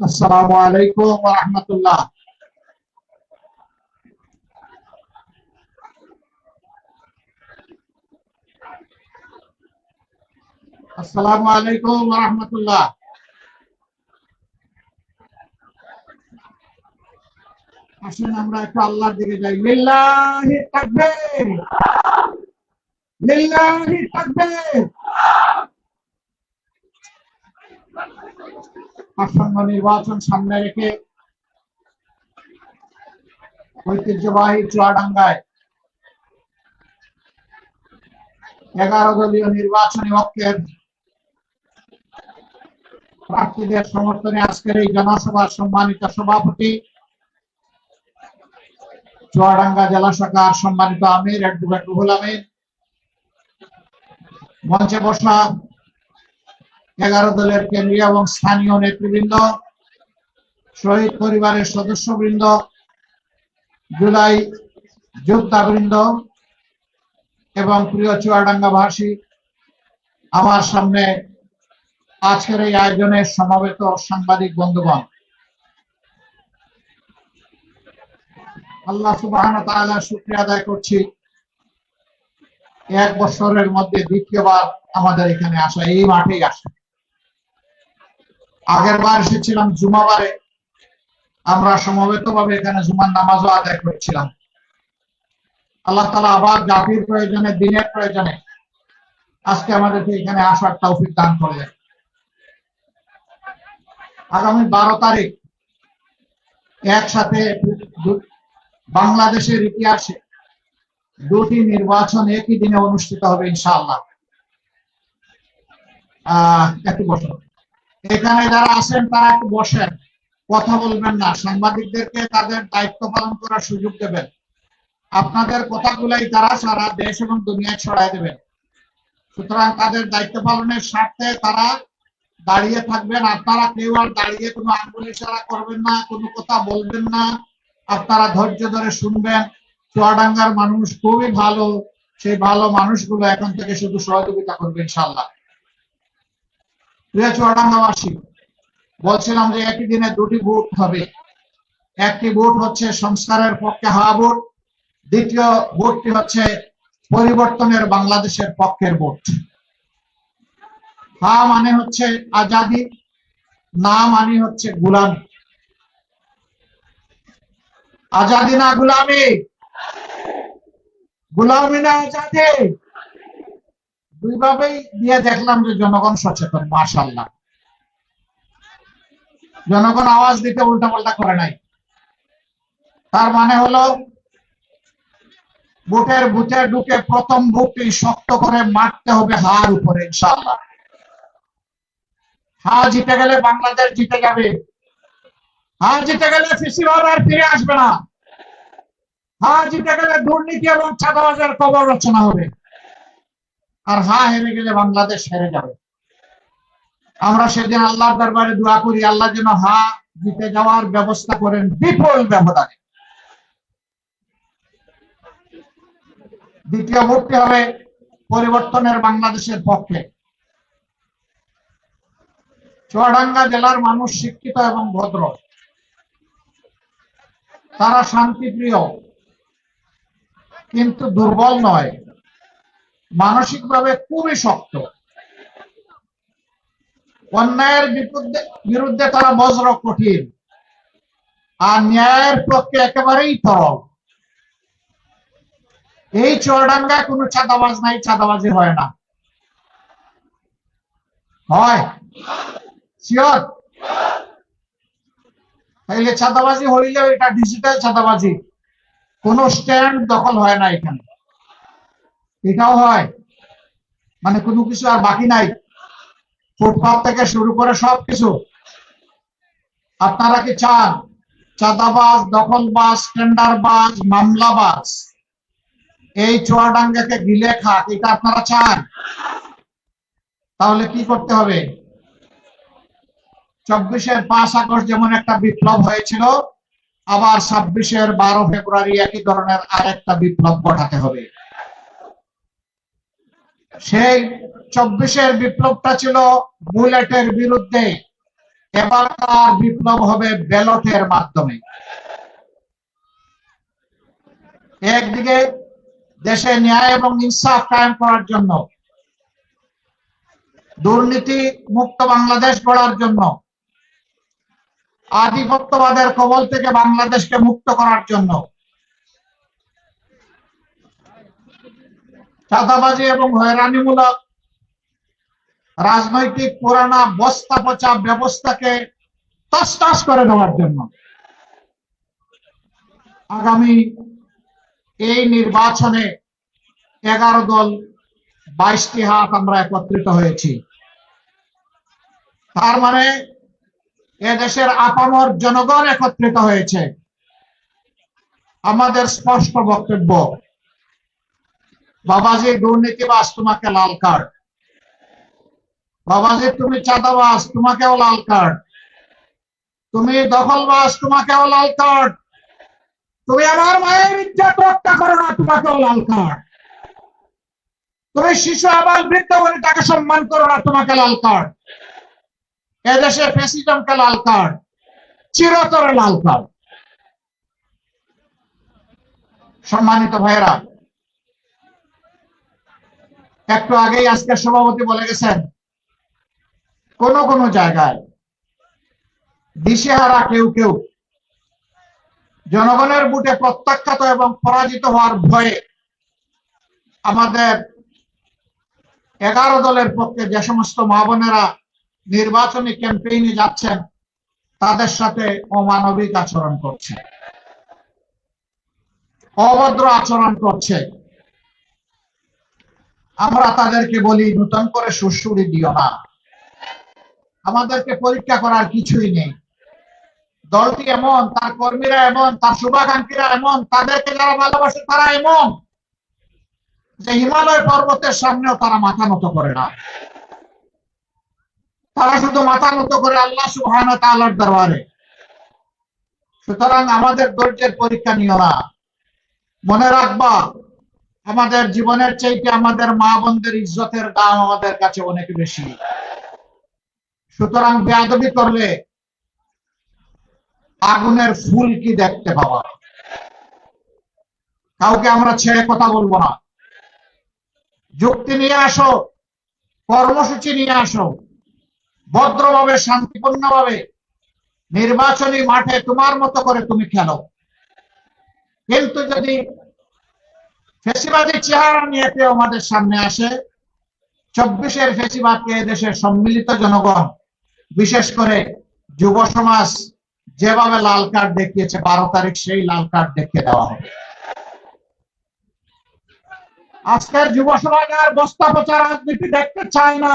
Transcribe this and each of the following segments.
আসসালামু আলাইকুম ওয়া রাহমাতুল্লাহ। আসসালামু আলাইকুম ওয়া রাহমাতুল্লাহ। আসুন আমরা একটু আল্লাহর দিকে যাই। লিল্লাহি তাকবীর, লিল্লাহি তাকবীর। আসন্ন নির্বাচন সামনে রেখে ঐতিহ্যবাহী চুয়াডাঙ্গায় 11 দলীয় নির্বাচনী ঐক্যের প্রার্থীদের সমর্থনে আজকের এই জনসভার সম্মানিত সভাপতি, চুয়াডাঙ্গা জেলা শাখার সম্মানিত আমির অ্যাডভোকেট রুহুল আমিন, মঞ্চে বসা 11 দলের কেন্দ্রীয় এবং স্থানীয় নেতৃবৃন্দ, শহীদ পরিবারের সদস্যবৃন্দ, জুলাই যোদ্ধাবৃন্দ এবং প্রিয় চুয়াডাঙ্গাবাসী, আমার সামনে আজকের এই আয়োজনে সমবেত সাংবাদিক বন্ধুগণ, আল্লাহ সুবহানাহু ওয়া তাআলার শুকরিয়া আদায় করছি। 1 বছরের মধ্যে দ্বিতীয়বার আমাদের এখানে আসা, এই মাঠেই আসা। আগের বার এসেছিলাম জুমাবারে, আমরা সমবেতভাবে এখানে জুমার নামাজও আদায় করেছিলাম। আল্লাহ তাআলা আবার জাতির প্রয়োজনে, দিনের প্রয়োজনে আজকে আমাদেরকে এখানে আসার তৌফিক দান করলেন। আগামী 12 তারিখ একসাথে বাংলাদেশের ইতিহাসে দুটি নির্বাচন একই দিনে অনুষ্ঠিত হবে ইনশাআল্লাহ। একটু বসেন, এখানে যারা আছেন তারা একটু বসেন, কথা বলবেন না। সাংবাদিকদেরকে তাদের দায়িত্ব পালন করার সুযোগ দেবেন। আপনাদের কথাগুলাই তারা সারা দেশ এবং দুনিয়ায় ছড়াই দেবেন। সুতরাং তাদের দায়িত্ব পালনের স্বার্থে তারা দাঁড়িয়ে থাকবেন। আপনারা কেউ আর দাঁড়িয়ে কোনো আঙ্গুল ইশারা করবেন না, কোনো কথা বলবেন না। আপনারা ধৈর্য ধরে শুনবেন। চুয়াডাঙ্গার মানুষ খুবই ভালো, সেই ভালো মানুষগুলো এখন থেকে শুধু সহযোগিতা করবে ইনশাআল্লাহ। প্রিয় চুয়াডাঙ্গাবাসী, বলছিলাম যে একই দিনে দুটি ভোট হবে। একটি ভোট হচ্ছে সংস্কারের পক্ষে হা ভোট, দ্বিতীয় ভোটটি হচ্ছে পরিবর্তনের বাংলাদেশের পক্ষের ভোট। হা মানে হচ্ছে আজাদি, না মানে হচ্ছে গোলামি। আজাদি না গোলামি, গোলামি না আজাদি, দুইভাবেই দিয়ে দেখলাম যে জনগণ সচেতন, মাশাআল্লাহ। জনগণ আওয়াজ দিতে উল্টা পাল্টা করে নাই। তার মানে হলো ভোটের বুথে ঢুকে প্রথম ভোটটি শক্ত করে মারতে হবে হার উপরে ইনশাআল্লাহ। হা জিতে গেলে বাংলাদেশ জিতে যাবে। হা জিতে গেলে ফিসিবাদ আর ফিরে আসবে না। হা জিতে গেলে দুর্নীতি এবং চাঁদাবাজের কবর রচনা হবে। আর হা হেরে গেলে বাংলাদেশ হেরে যাবে। আমরা সেদিন আল্লাহর দরবারে দোয়া করি, আল্লাহ যেন হা জিতে যাওয়ার ব্যবস্থা করেন বিপুল ব্যবধানে। দ্বিতীয় ভোটটি হবে পরিবর্তনের বাংলাদেশের পক্ষে। চুয়াডাঙ্গা জেলার মানুষ শিক্ষিত এবং ভদ্র, তারা শান্তিপ্রিয়, কিন্তু দুর্বল নয়, মানসিকভাবে খুবই শক্ত। অন্যায়ের বিরুদ্ধে তারা বজ্র কঠিন, আর ন্যায়ের পক্ষে একেবারেই তরল। এই চুয়াডাঙ্গায় কোনো চাঁদাবাজ নাই, চাঁদাবাজি হয় না। হয় শিওর? তাইলে চাঁদাবাজি হইলে এটা ডিজিটাল চাঁদাবাজি, কোন স্ট্যান্ড দখল হয় না এখানে। এটাও হয়, মানে কোনো কিছু আর বাকি নাই, ফুটপাত থেকে শুরু করে সবকিছু। আপনারা কি চান চাঁদাবাজ, দখলবাজ, টেন্ডারবাজ, মামলাবাজ এই চুয়াডাঙ্গাকে গিলে খাক? এটা আপনারা চান? তাহলে কি করতে হবে? 24-এর 5 আগস্ট যেমন একটা বিপ্লব হয়েছিল, আবার 26-এর 12 ফেব্রুয়ারি একই ধরনের আরেকটা বিপ্লব ঘটাতে হবে। সেই 24-এর বিপ্লবটা ছিল বুলেটের বিরুদ্ধে, এবারকার বিপ্লব হবে ব্যালটের মাধ্যমে। একদিকে দেশে ন্যায় এবং ইনসাফ কায়েম করার জন্য, দুর্নীতি মুক্ত বাংলাদেশ গড়ার জন্য, আধিপত্যবাদের কবল থেকে বাংলাদেশকে মুক্ত করার জন্য, চাঁদাবাজি এবং হয়রানিমূলক রাজনৈতিক পুরানা বস্তা পচা ব্যবস্থাকে তছনছ করে দেওয়ার জন্য আগামী এই নির্বাচনে 11 দল 22টি হাত আমরা একত্রিত হয়েছি। তার মানে এদেশের আপামর জনগণ একত্রিত হয়েছে। আমাদের স্পষ্ট বক্তব্য, বাবাজি দুর্নীতিবাজ, তোমাকে লাল কার্ড। বাবাজি তুমি চাঁদাবাজ, তোমাকেও লাল কার্ড। তুমি দখলবাজ, তোমাকেও লাল কার্ড। তুমি আমার মায়ের ইজ্জত রক্ষা করো না, তোমাকেও লাল কার্ড। তুমি শিশু আবাল বৃদ্ধ বনিতাকে সম্মান করো না, তোমাকে লাল কার্ড। এদেশে ফ্যাসিজমকে লাল কার্ড, চিরতরে লাল কার্ড। সম্মানিত ভাইয়েরা, একটু আগেই আজকে সভাপতি বলে গেছেন, কোন কোন জায়গায় দিশেহারা কেউ কেউ জনগণের বুটে প্রত্যাখ্যাত এবং পরাজিত হওয়ার ভয়ে আমাদের 11 দলের পক্ষে যে সমস্ত মা বোনেরা নির্বাচনী ক্যাম্পেইনে যাচ্ছেন তাদের সাথে অমানবিক আচরণ করছে, অভদ্র আচরণ করছে। আমরা তাদেরকে বলি, নতুন করে সুড়সুড়ি দিও না, আমাদেরকে পরীক্ষা করার কিছুই নেই। দলটি এমন, তার কর্মীরা এমন, তার শুভাকাঙ্ক্ষীরা এমন, তাদেরকে যারা ভালোবাসে তারা এমন যে হিমালয় পর্বতের সামনেও তারা মাথা নত করে না। তারা শুধু মাথা নত করে আল্লাহ সুবহানাহু ওয়া তাআলার দরবারে। সুতরাং আমাদের ধৈর্যের পরীক্ষা নিও না। মনে রাখবা, আমাদের জীবনের চাইতে আমাদের মা বোনদের ইজ্জতের দাম আমাদের কাছে অনেক বেশি। সুতরাং বেয়াদবি করলে আগুনের ফুল কি দেখতে পাওয়া। কাউকে আমরা ছেড়ে কথা বলবো না। যুক্তি নিয়ে আসো, কর্মসূচি নিয়ে আসো, ভদ্রভাবে শান্তিপূর্ণভাবে নির্বাচনী মাঠে তোমার মতো করে তুমি খেলো। কিন্তু যদি ফেসিবাদী চেহারা নিয়ে কেউ আমাদের সামনে আসে, 24-এর ফেসিবাদকে দেশের সম্মিলিত জনগণ, বিশেষ করে যুব সমাজ যেভাবে লাল কার্ড দেখিয়েছে, 12 তারিখ সেই লাল কার্ড দেখিয়ে দেওয়া হবে। আজকের যুব সমাজ আর বস্তা পচা রাজনীতি দেখতে চায় না।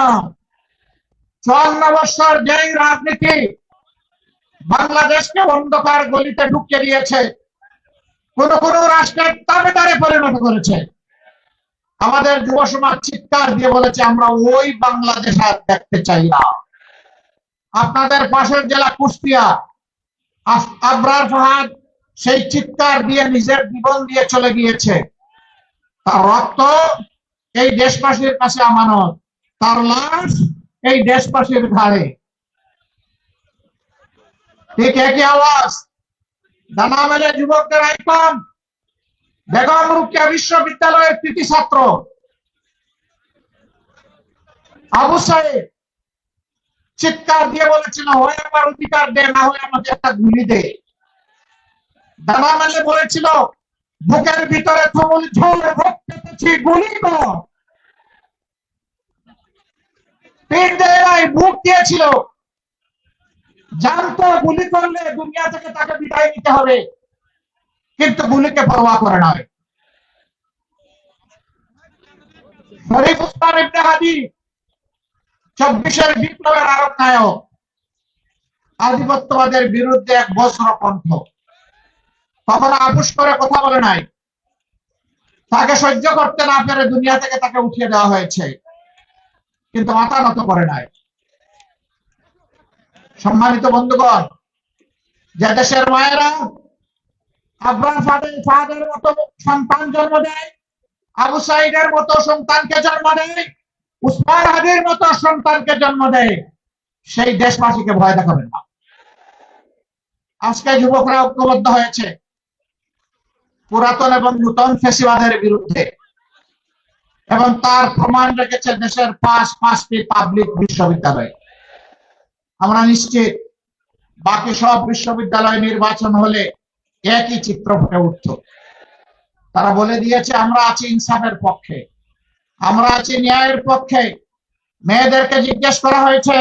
54 বছর যেই রাজনীতি বাংলাদেশকে অন্ধকার গলিতে ঢুকিয়ে দিয়েছে, কোন কোন রাষ্ট্রের তাবেদারে পরিণত করেছে, আমাদের যুব সমাজ চিৎকার দিয়ে বলেছে, আমরা ওই বাংলাদেশ আর দেখতে চাই না। আপনাদের পাশের জেলা কুষ্টিয়া, আবরার ফাহাদ সেই চিৎকার দিয়ে নিজের জীবন দিয়ে চলে গিয়েছে। তার রক্ত এই দেশবাসীর কাছে আমানত, তার লাশ এই দেশবাসীর ঘাড়ে। ঠিক একই আওয়াজ ডানা মেলে যুবকদের আইকন বেগম রোকেয়া বিশ্ববিদ্যালয়ের কৃতি ছাত্র আবু সাইদ চিৎকার দিয়ে বলেছিল, হয় আমার অধিকার দে, না হয় আমাকে একটা গুলি দে। ডানা মেলে বলেছিল, বুকের ভিতরে তুমুল ঝড় পেতেছি, গুলি কর। পেট দেয় বুক দিয়েছিল, জানতো গুলি করলে দুনিয়া থেকে তাকে বিদায় নিতে হবে, কিন্তু গুলিকে পরোয়া করে না। শরীফ ওসমান ইবনে হাদি 24-এর বিপ্লবের আরব নায়ক, আধিপত্যবাদের বিরুদ্ধে এক বজ্র কণ্ঠ, কখনো আপোষ করে কথা বলে নাই। তাকে সহ্য করতে না পেরে দুনিয়া থেকে তাকে উঠিয়ে দেওয়া হয়েছে, কিন্তু মাথা নত করে নাই। সম্মানিত বন্ধুগণ, যে দেশের মায়েরা আবরার ফাহাদের মতো সন্তান জন্ম দেয়, আবু সাইদের মতো সন্তানকে জন্ম দেয়, উসমান হাদির মতো সন্তানকে জন্ম দেয়, সেই দেশবাসীকে ভয় দেখাবেন না। আজকে যুবকরা ঐক্যবদ্ধ হয়েছে পুরাতন এবং নূতন ফ্যাসিবাদের বিরুদ্ধে, এবং তার প্রমাণ রেখেছে দেশের পাঁচটি পাবলিক বিশ্ববিদ্যালয়। আমরা নিশ্চিত বাকি সব বিশ্ববিদ্যালয় নির্বাচন হলে একই চিত্র ফুটে উঠত। তারা বলে দিয়েছে আমরা আছি ইনসাফের পক্ষে, আমরা আছি ন্যায়ের পক্ষে। মেয়েদেরকে জিজ্ঞেস করা হয়েছে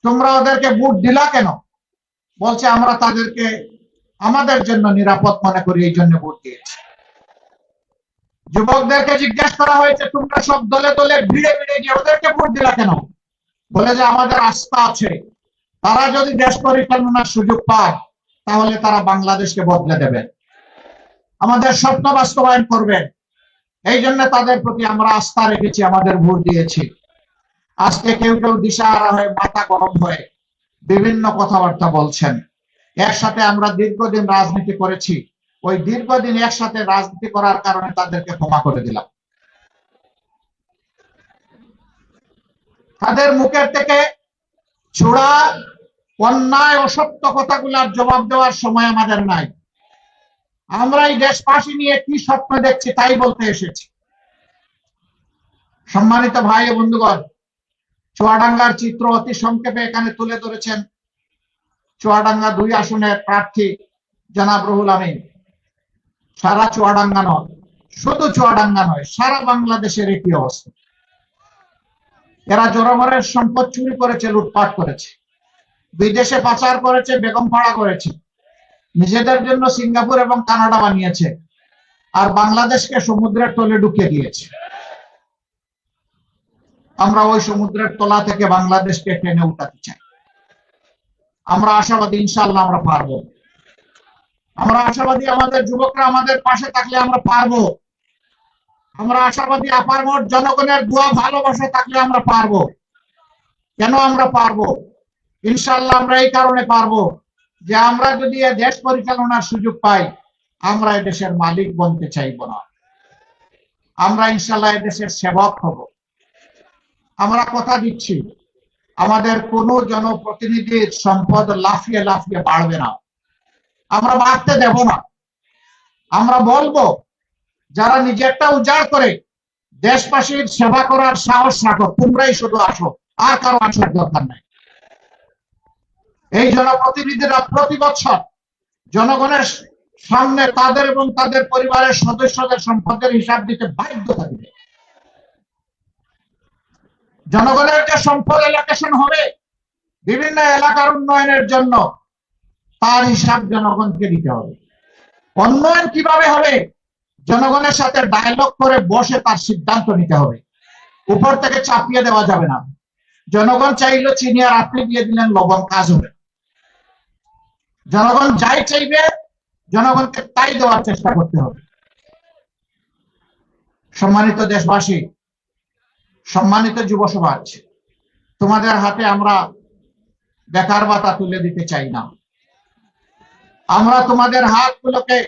তোমরা ওদেরকে ভোট দিলা কেন? বলছে আমরা তাদেরকে আমাদের জন্য নিরাপদ মনে করি, এই জন্য ভোট দিয়েছি। যুবকদেরকে জিজ্ঞেস করা হয়েছে তোমরা সব দলে দলে ভিড়ে ভিড়ে গিয়ে ওদেরকে ভোট দিলা কেন? বলে যে আমাদের আস্থা আছে তারা যদি দেশ পরিচালনার সুযোগ পায় তাহলে তারা বাংলাদেশকে বদলে দেবে, আমাদের স্বপ্ন বাস্তবায়ন করবেন, এই জন্য তাদের প্রতি আমরা আস্থা রেখেছি, আমাদের ভোট দিয়েছি। আজকে কেউ কেউ দিশাহারা হয়ে মাথা গরম হয়ে বিভিন্ন কথাবার্তা বলছেন। একসাথে আমরা দীর্ঘদিন রাজনীতি করেছি, ওই দীর্ঘদিন একসাথে রাজনীতি করার কারণে তাদেরকে ক্ষমা করে দিলাম। তাদের মুখের থেকে ছোড়া অন্যায় অসত্য কথাগুলোর জবাব দেওয়ার সময় আমাদের নাই। আমরা এই দেশবাসী নিয়ে কি স্বপ্ন দেখছি তাই বলতে এসেছি। সম্মানিত ভাই ও বন্ধুগণ, চুয়াডাঙ্গার চিত্র অতি সংক্ষেপে এখানে তুলে ধরেছেন চুয়াডাঙ্গা 2 আসনের প্রার্থী জনাব রুহুল আমিন। সারা চুয়াডাঙ্গা নয়, শুধু চুয়াডাঙ্গা নয়, সারা বাংলাদেশের একই অবস্থা। এরা জনগণের সম্পদ চুরি করেছে, লুটপাট করেছে, বিদেশে পাচার করেছে, বেগম পাড়া করেছে, নিজেদের জন্য সিঙ্গাপুর এবং কানাডা বানিয়েছে, আর বাংলাদেশকে সমুদ্রের তলে ঢুকিয়ে দিয়েছে। আমরা ওই সমুদ্রের তলা থেকে বাংলাদেশকে টেনে উঠাতে চাই। আমরা আশাবাদী ইনশাআল্লাহ আমরা পারবো। আমরা আশাবাদী আমাদের যুবকরা আমাদের পাশে থাকলে আমরা পারবো। আমরা আশাবাদী আপামর জনগণের দোয়া ভালোবাসা থাকলে আমরা পারবো। কেন আমরা পারবো? ইনশাআল্লাহ আমরা এই কারণে পারবো যে আমরা যদি দেশ পরিচালনার সুযোগ পাই, আমরা দেশের মালিক বনতে চাইব না, আমরা ইনশাআল্লাহ দেশের সেবক হব। আমরা কথা দিচ্ছি আমাদের কোন জনপ্রতিনিধির সম্পদ লাফিয়ে লাফিয়ে বাড়বে না, আমরা বাড়তে দেব না। আমরা বলবো যারা নিজেরটা উজাড় করে দেশবাসীর সেবা করার সাহস রাখো, তোমরাই শুধু আসো, আর কারো আসার দরকার নাই। এই জনপ্রতিনিধিরা প্রতি বছর জনগণের সামনে তাদের এবং তাদের পরিবারের সদস্যদের সম্পদের হিসাব দিতে বাধ্য থাকবে। জনগণের যে সম্পদ এলাকেশন হবে বিভিন্ন এলাকার উন্নয়নের জন্য, তার হিসাব জনগণকে দিতে হবে। উন্নয়ন কিভাবে হবে জনগণের সাথে ডায়লগ করে বসে তার সিদ্ধান্ত নিতে হবে, উপর থেকে চাপিয়ে দেওয়া যাবে না। জনগণ চাইলো চিনি আর আপনি দিয়ে দিলেন লবণ, কাজ হবে। জনগণ যাই চাইবে জনগণকে তাই দেওয়ার চেষ্টা করতে হবে। সম্মানিত দেশবাসী, সম্মানিত যুব সমাজ, তোমাদের হাতে আমরা বেকার ভাতা তুলে দিতে চাই না। আমরা তোমাদের হাতগুলোকে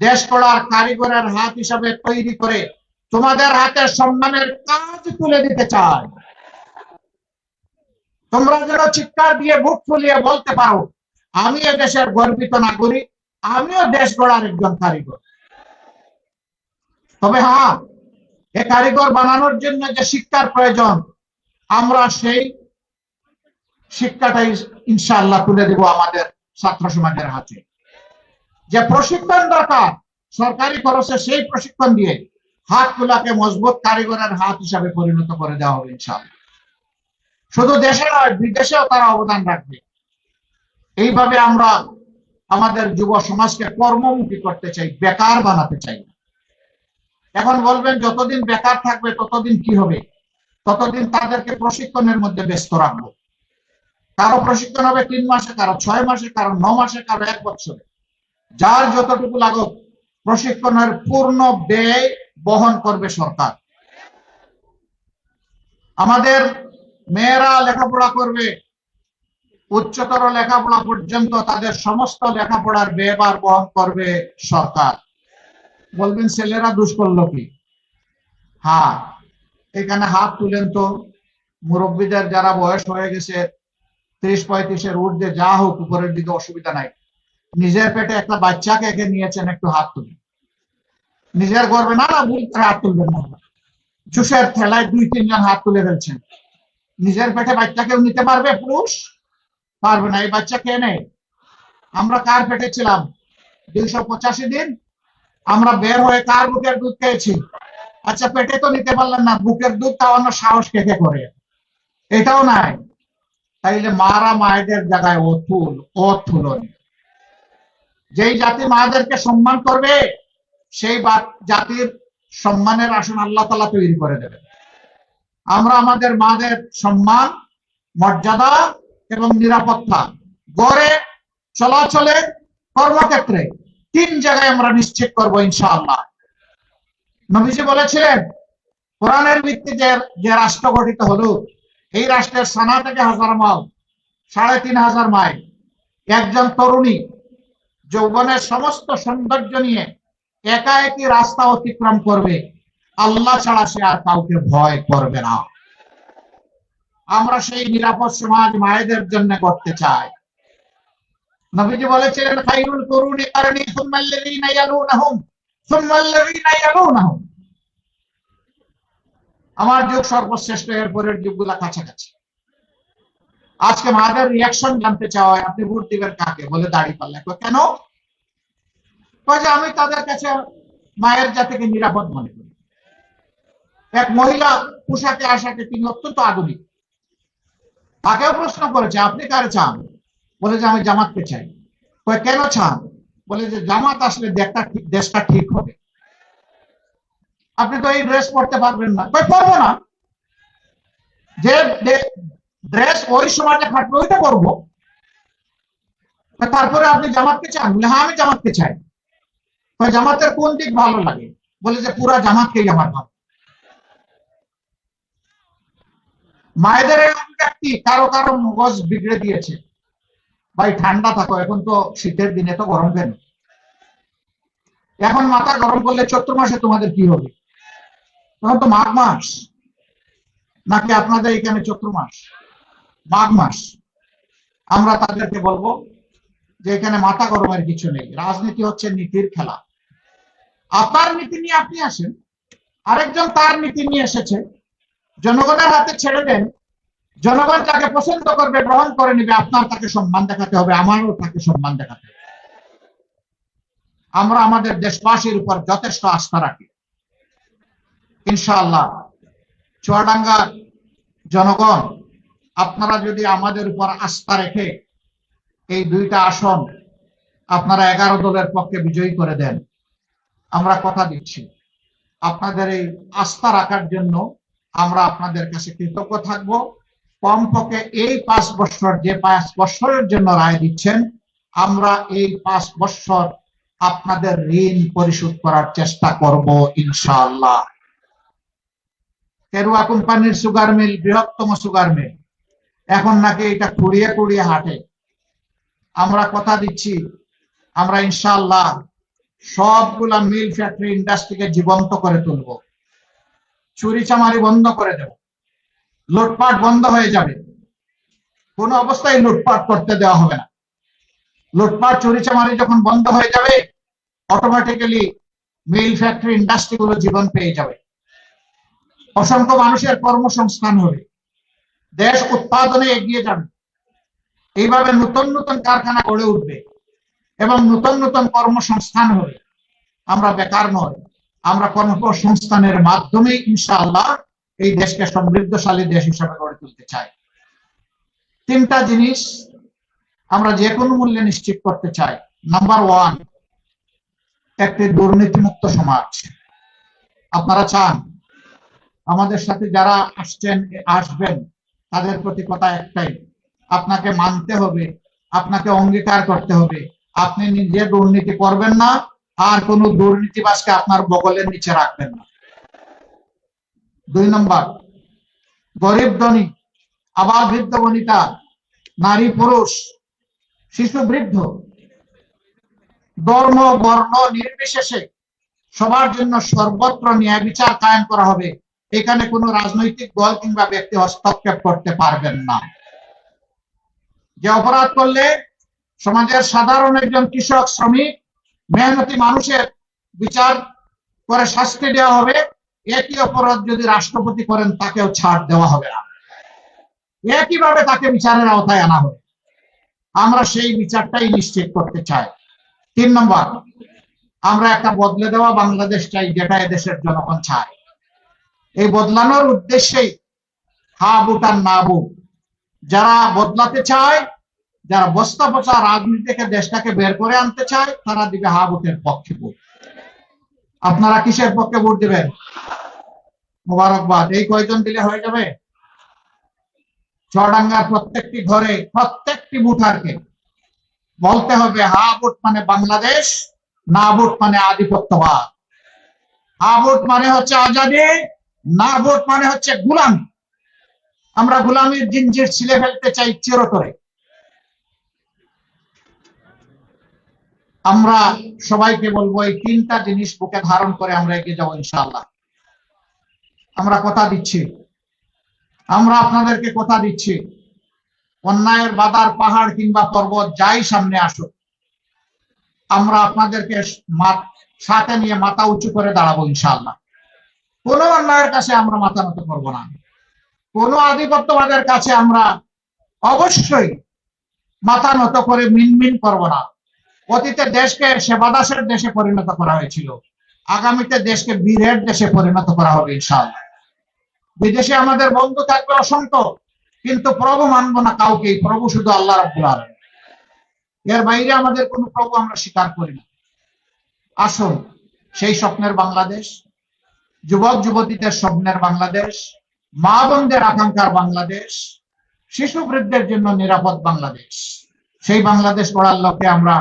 দেশ গড়ার কারিগরের হাত হিসাবে তৈরি করে তোমাদের হাতে সম্মানের কাজ তুলে দিতে চাই। তোমরা যেন চিৎকার দিয়ে বুক ফুলিয়ে বলতে পারো আমি এ দেশের গর্বিত নাগরিক, আমিও দেশ গড়ার একজন কারিগর। তবে হ্যাঁ, এ কারিগর বানানোর জন্য যে শিক্ষার প্রয়োজন, আমরা সেই শিক্ষাটাই ইনশাআল্লাহ তুলে দেব আমাদের ছাত্র সমাজের হাতে। যে প্রশিক্ষণ দরকার সরকারি খরচে, সেই প্রশিক্ষণ দিয়ে হাতগুলাকে মজবুত কারিগরের হাত হিসাবে পরিণত করে দেওয়া হবে ইনশাআল্লাহ। শুধু দেশে নয়, বিদেশেও তারা অবদান রাখবে। এইভাবে আমরা আমাদের যুব সমাজকে কর্মমুখী করতে চাই, বেকার বানাতে চাই না। এখন বলবেন যতদিন বেকার থাকবে ততদিন কি হবে? ততদিন তাদেরকে প্রশিক্ষণের মধ্যে ব্যস্ত রাখবো। কারো প্রশিক্ষণ হবে 3 মাসে, কারো 6 মাসে, কারো 9 মাসে, কারো 1 বছরে। যার যতটুকু লাগুক প্রশিক্ষণের পূর্ণ ব্যয় বহন করবে সরকার। আমাদের মেয়েরা লেখাপড়া করবে, উচ্চতর লেখাপড়া পর্যন্ত তাদের সমস্ত লেখাপড়ার ব্যয়ভার বহন করবে সরকার। বলবেন ছেলেরা দোষ করলো কি? হ্যাঁ, এখানে হাত তুলেন তো মুরব্বীদের যারা বয়স হয়ে গেছে 30-35-এর ঊর্ধ্বে, যা হোক উপরের দিকে অসুবিধা নাই, নিজের পেটে একটা বাচ্চাকে একে নিয়েছেন, একটু হাত তুলুন। নিজের গর্বে না, ভুল করে হাত তুলবেন না। জুসের ঠেলায় 2-3 জন হাত তুলে ফেলছেন। নিজের পেটে বাচ্চাকেও নিতে পারবে পুরুষ? পারবে না। এই বাচ্চা কে নেই? আমরা কার পেটে ছিলাম 285 দিন? আমরা বের হয়ে কার বুকের দুধ খেয়েছি? আচ্ছা, পেটে তো নিতে পারলেন না, বুকের দুধ খাওয়ানোর সাহস কে কে করে? এটাও নাই। তাইলে মারা মায়েদের জায়গায় অথুলনীয়। যেই জাতি মাদেরকে সম্মান করবে, সেই জাতির সম্মানের আসন আল্লাহ তাআলা তৈরি করে দেবেন। আমরা আমাদের মাদের সম্মান, মর্যাদা এবং নিরাপত্তা গড়ে চলাচলে, কর্মক্ষেত্রে 3 জায়গায় আমরা নিশ্চিত করবো ইনশাআল্লাহ। নবীজি বলেছিলেন, কোরআনের ভিত্তিতে যে রাষ্ট্র গঠিত হলো, এই রাষ্ট্রের সানা থেকে 1000 মাইল, 3500 মাইল, একজন তরুণী যৌবনের সমস্ত সৌন্দর্য নিয়ে একা একই রাস্তা অতিক্রম করবে, আল্লাহ ছাড়া সে আর কাউকে ভয় করবে না। আমরা সেই নিরাপদ সমাজ মায়েদের জন্য করতে চাই। নবীজি বলেছিলেন, খায়রুল কুরুনি কারনি সুম্মাল্লাযীনা ইয়ালুনাহুম সুম্মাল্লাযীনা ইয়ালুনাহুম। আমার যুগ সর্বশ্রেষ্ঠ, এরপরের যুগগুলা কাছাকাছি। আজকে মাদের রিয়াকশন জানতে চাওয়া হয়, আপনি ভোট দিবেন কাকে? বলে দাঁড়িপাল্লা। কেন? আমি তাদের কাছে মায়ের জাতিকে নিরাপদ মনে করি। এক মহিলা পোশাকে আশাকে, তিনি অত্যন্ত আধুনিক, তাকেও প্রশ্ন করেছে, আপনি কারে চান? বলে যে আমি জামাতকে চাই। কেন চান? বলে যে জামাত আসলে দেশটা ঠিক হবে। আপনি তো এই ড্রেস পরতে পারবেন না। পরবো না। যে ড্রেস ওই সমাজে খাটবে ওইটা পরবো। তারপরে আপনি জামাতকে চান? বলে হ্যাঁ, আমি জামাতকে চাই। জামাতের কোন দিক ভালো লাগে? বলে যে পুরা জামাতকেই আমার ভালো। মায়েদের এই অভিব্যক্তি কারো কারো মগজ বিগড়ে দিয়েছে। ভাই ঠান্ডা থাকো, এখন তো শীতের দিনে তো গরম কেন? এখন মাথা গরম করলে চৈত্র মাসে তোমাদের কি হবে? তখন তো মাঘ মাস। নাকি আপনাদের এখানে চৈত্র মাস? মাঘ মাস। আমরা তাদেরকে বলবো যে এখানে মাথা গরমের কিছু নেই। রাজনীতি হচ্ছে নীতির খেলা। আপনার নীতি নিয়ে আপনি আসেন, আরেকজন তার নীতি নিয়ে এসেছে, জনগণের হাতে ছেড়ে দেন। জনগণ যাকে পছন্দ করবে, গ্রহণ করে নিবে। আপনার তাকে সম্মান দেখাতে হবে, আমারও তাকে সম্মান দেখাতে হবে। আমরা আমাদের দেশবাসীর উপর যথেষ্ট আস্থা রাখি। ইনশাআল্লাহ চুয়াডাঙ্গার জনগণ, আপনারা যদি আমাদের উপর আস্থা রেখে এই 2টা আসন আপনারা 11 দলের পক্ষে বিজয়ী করে দেন, আমরা কথা দিচ্ছি, আপনাদের এই আস্থা রাখার জন্য আমরা আপনাদের কাছে কৃতজ্ঞ থাকব। কমপক্ষে এই 5 বছর, যে 5 বছরের জন্য রায় দিচ্ছেন, আমরা এই 5 বছর আপনাদের ঋণ পরিশোধ করার চেষ্টা করব ইনশাআল্লাহ। কেরুয়া কোম্পানির সুগার মিল, বৃহত্তম সুগার মিল, এখন নাকি এটা কুড়িয়ে কুড়িয়ে হাঁটে। আমরা কথা দিচ্ছি, আমরা ইনশাআল্লাহ সবগুলা মিল, ফ্যাক্টরি, ইন্ডাস্ট্রিকে জীবন্ত করে তুলব। চুরি চামারি বন্ধ করে দেব। লুটপাট বন্ধ হয়ে যাবে। কোন অবস্থায় লুটপাট করতে দেওয়া হবে না। লুটপাট, চুরি চামারি যখন বন্ধ হয়ে যাবে, অটোমেটিক্যালি মিল, ফ্যাক্টরি, ইন্ডাস্ট্রি গুলো জীবন পেয়ে যাবে। অসংখ্য মানুষের কর্মসংস্থান হবে। দেশ উৎপাদনে এগিয়ে যাবে। এইভাবে নতুন নতুন কারখানা গড়ে উঠবে এবং নতুন নতুন কর্মসংস্থান হবে। আমরা বেকার নয়, আমরা কর্মসংস্থানের মাধ্যমে ইনশাআল্লাহ এই দেশকে সমৃদ্ধশালী দেশ হিসেবে গড়ে তুলতে চাই। 3টা জিনিস আমরা যে কোনো মূল্যে নিশ্চিত করতে চাই। নাম্বার 1, একটি দুর্নীতিমুক্ত সমাজ। আপনারা চান আমাদের সাথে যারা আসবেন তাদের প্রতি কথা একটাই, আপনাকে মানতে হবে, আপনাকে অঙ্গীকার করতে হবে, আপনি নিজে দুর্নীতি করবেন না, আর কোন দুর্নীতিবাজকে আপনার বগলের নিচে রাখবেন না। 2 নম্বর, গরিব ধনী, আবাল বৃদ্ধ বনিতা, নারী পুরুষ, শিশু বৃদ্ধ, ধর্ম বর্ণ নির্বিশেষে সবার জন্য সর্বত্র ন্যায় বিচার কায়েম করা হবে। এখানে কোনো রাজনৈতিক দল কিংবা ব্যক্তি হস্তক্ষেপ করতে পারবেন না। যে অপরাধ করলে সমাজের সাধারণ একজন কৃষক, শ্রমিক, মেহনতি মানুষের বিচার করে শাস্তি দেওয়া হবে, একই অপরাধ যদি রাষ্ট্রপতি করেন তাকেও ছাড় দেওয়া হবে না, একইভাবে তাকে বিচারের আওতায় আনা হবে। আমরা সেই বিচারটাই নিশ্চিত করতে চাই। 3 নম্বর, আমরা একটা বদলে দেওয়া বাংলাদেশ চাই, যেটা এদেশের জনগণ চায়। এই বদলানোর উদ্দেশ্যেই হা বুট আর না বুট, যারা বদলাতে চায়, যারা বস্তা পচা রাজনীতি থেকে দেশটাকে বের করে আনতে চায়, তারা দিবে হা বুটের পক্ষে ভোট। আপনারা কিসের পক্ষে ভোট দিবেন? মোবারকবাদ। এই কয়জন দিলে হয়ে যাবে? চুয়াডাঙ্গার প্রত্যেকটি ঘরে প্রত্যেকটি ভোটারকে বলতে হবে হা ভোট মানে বাংলাদেশ, না ভোট মানে আধিপত্যবাদ। হা ভোট মানে হচ্ছে আজাদী, না ভোট মানে হচ্ছে গোলামি। আমরা গোলামির জিঞ্জির ছিঁড়ে ফেলতে চাই চিরতরে। আমরা সবাইকে বলবো এই 3টা জিনিস বুকে ধারণ করে আমরা এগিয়ে যাবো ইনশাআল্লাহ। আমরা কথা দিচ্ছি, আমরা আপনাদেরকে কথা দিচ্ছি, অন্যায়ের বাধার পাহাড় কিংবা পর্বত যাই সামনে আসুক, আমরা আপনাদেরকে সাথে নিয়ে মাথা উঁচু করে দাঁড়াবো ইনশাআল্লাহ। কোন অন্যায়ের কাছে আমরা মাথা নত করবো না, কোন আধিপত্যবাদের কাছে আমরা অবশ্যই মাথা নত করে মিনমিন করবো না। অতীতে দেশকে সেবাদাসের দেশে পরিণত করা হয়েছিল, আগামীতে দেশকে বীরের দেশে পরিণত করা হবে ইনশাআল্লাহ। বিদেশে আমাদের বন্ধু থাকবে অসংখ্য, কিন্তু প্রভু মানবো না কাউকে, প্রভু শুধু আল্লাহ রাব্বুল আলামিন। এর বাইরে আমাদের কোনো প্রভু আমরা স্বীকার করি না। আসুন সেই স্বপ্নের বাংলাদেশ, যুবক যুবতীদের স্বপ্নের বাংলাদেশ, মা বোনদের আকাঙ্ক্ষার বাংলাদেশ, শিশু বৃদ্ধের জন্য নিরাপদ বাংলাদেশ, সেই বাংলাদেশ গড়ার লক্ষ্যে আমরা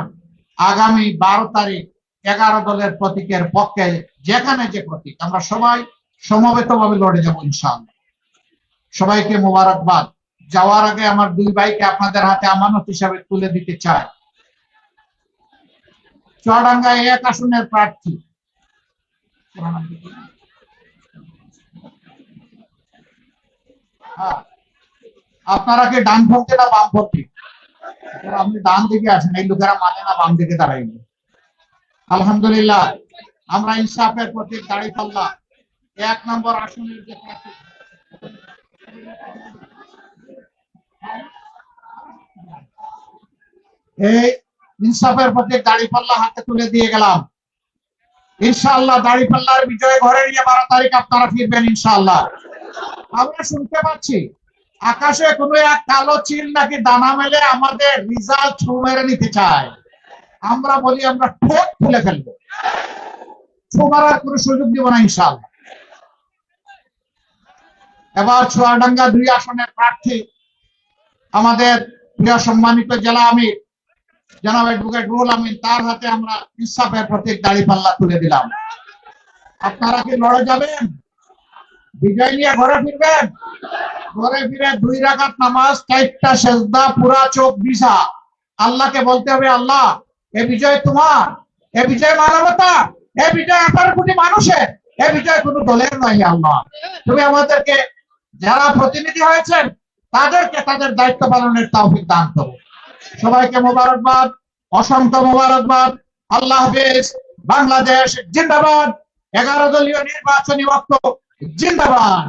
আগামী 12 তারিখ 11 দলের প্রতীকের পক্ষে যেখানে যে প্রতীক, আমরা সবাই সমবেতভাবে লড়ে যাবো ইনশাআল্লাহ। সবাইকে মোবারকবাদ। যাওয়ার আগে আমার 2 ভাইকে আপনাদের হাতে আমানত হিসাবে তুলে দিতে চাই। চুয়াডাঙ্গা 1 আসনের প্রার্থী আপনারা কি ডানপন্থী না বামপন্থী? আপনি ডান দিকে আসেন, এই লোকেরা মানে না বাম দিকে দাঁড়াইবে। আলহামদুলিল্লাহ, আমরা ইনসাফের প্রতীক দাঁড়িপাল্লা 1 নম্বর আসনের যে প্রার্থী, এই ইনসাফের প্রতীক দাঁড়িপাল্লা হাতে তুলে দিয়ে গেলাম। ইনশাআল্লাহ দাঁড়িপাল্লার বিজয় ঘরে নিয়ে 12 তারিখ আপনারা ফিরবেন ইনশাআল্লাহ। আমরা শুনতে পাচ্ছি আকাশে কোনো এক কালো চিল নাকি দানা মেলে আমাদের রেজাল্ট ছু মেরে নিতে চায়। আমরা বলি আমরা ঠোঁট খুলে ফেলবো, ছু মারার কোনো সুযোগ দিব না ইনশাআল্লাহ। এবার চুয়াডাঙ্গা 2 আসনের প্রার্থী আমাদের প্রিয় সম্মানিত জেলা আমির জনাব অ্যাডভোকেট রুহুল আমিন, তার হাতে আমরা ইনসাফের প্রতীক দাঁড়িপাল্লা তুলে দিলাম। আপনারা কি লড়ে যাবেন? বিজয় নিয়ে ঘরে ফিরবেন? ঘরে ফিরে 2 রাকাত নামাজ, 4টা সেজদা, পুরা চোখ বিছা আল্লাহকে বলতে হবে, আল্লাহ এ বিজয় তোমার, এ বিজয় মানবতা, এ বিজয় 18 কোটি মানুষের, এ বিজয় কোনো দলের নয়। আল্লাহ তুমি আমাদেরকে যারা প্রতিনিধি হয়েছেন তাদেরকে তাদের দায়িত্ব পালনের তৌফিক দান করো। সবাইকে মোবারকবাদ, অসংখ্য মোবারকবাদ। আল্লাহ হাফেজ। বাংলাদেশ জিন্দাবাদ। 11 দলীয় নির্বাচনী ঐক্য জিন্দাবাদ।